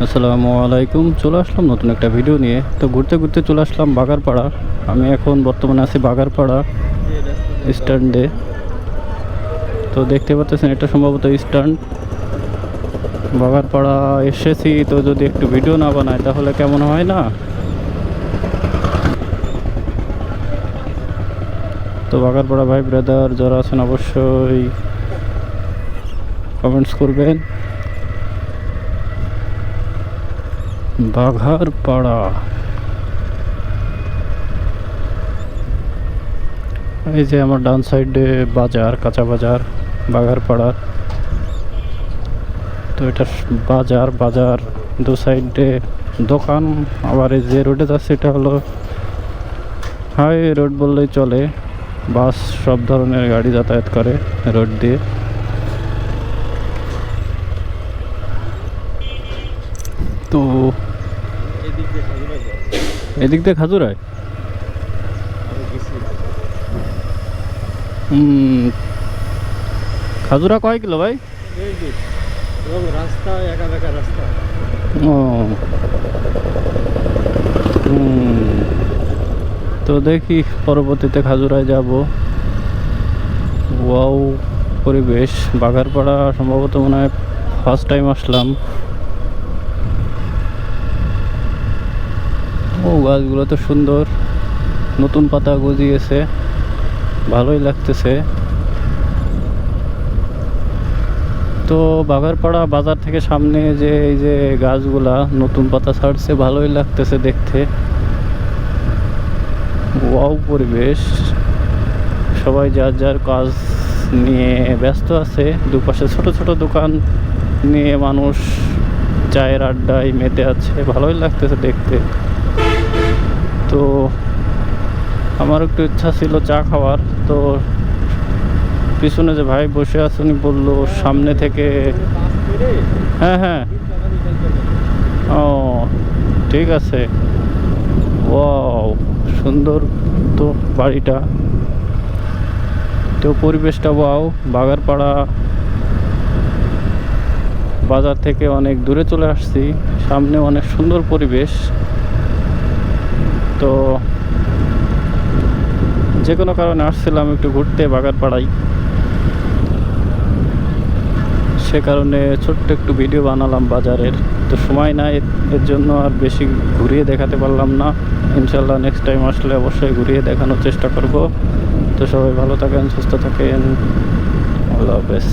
আসসালামু আলাইকুম। চলে আসলাম নতুন একটা ভিডিও নিয়ে। তো ঘুরতে ঘুরতে চলে আসলাম বাগারপাড়া। আমি এখন বর্তমানে আছি বাগারপাড়া স্ট্যান্ডে। তো দেখতে পাচ্ছেন এটা সম্ভবত স্ট্যান্ড। বাগারপাড়া এসেছি, তো যদি একটু ভিডিও না বানাই তাহলে কেমন হয় না। তো বাগারপাড়া ভাই ব্রাদার যারা আছেন অবশ্যই কমেন্টস করবেন। বাঘারপাড়া, এই যে আমার ডান সাইডে বাজার, কাঁচা বাজার বাঘারপাড়া। তো এটা বাজার, বাজার দু সাইডে দোকান। আবার এই যে রোডে যাচ্ছে এটা হলো হাইওয়ে রোড বললেই চলে। বাস সব ধরনের গাড়ি যাতায়াত করে রোড দিয়ে। তো এদিক দিয়ে খাজুরায় খাজুরা কয় কিলো ভাই? রাস্তা একা বেকা রাস্তা। ও তো দেখি পরবর্তীতে খাজুরায় যাব। ওয়াও পরিবেশ। বাঘারপাড়া সম্ভবত মনে হয় ফার্স্ট টাইম আসলাম। ও গাছগুলো তো সুন্দর, নতুন পাতা গজিয়েছে, ভালোই লাগতেছে। তো বাঘারপাড়া বাজার থেকে সামনে যে এই যে গাছগুলা নতুন পাতা ছাড়ছে, ভালোই লাগতেছে দেখতে। ওয়াও পরিবেশ। সবাই যার যার কাজ নিয়ে ব্যস্ত আছে। দুপাশে ছোট ছোট দোকান নিয়ে মানুষ চায়ের আড্ডায় মেতে আছে, ভালোই লাগতেছে দেখতে। তো আমার একটু ইচ্ছা ছিল চা খাওয়ার। তো পিছনে যে ভাই বসে আছে উনি বললো সামনে থেকে। হ্যাঁ হ্যাঁ, ও ঠিক আছে। ওয়াও সুন্দর তো বাড়িটা, তো পরিবেশটা ওয়াও। বাগারপাড়া বাজার থেকে অনেক দূরে চলে আসছি, সামনে অনেক সুন্দর পরিবেশ। তো যে কোনো কারণে আসছিলাম একটু ঘুরতে বাগারপাড়ায়, সে কারণে ছোট্ট একটু ভিডিও বানালাম বাজারের। তো সময় নাই, এর জন্য আর বেশি ঘুরিয়ে দেখাতে পারলাম না। ইনশাল্লাহ নেক্সট টাইম আসলে অবশ্যই ঘুরিয়ে দেখানোর চেষ্টা করব। তো সবাই ভালো থাকেন, সুস্থ থাকেন, আল্লাহ হাফেজ।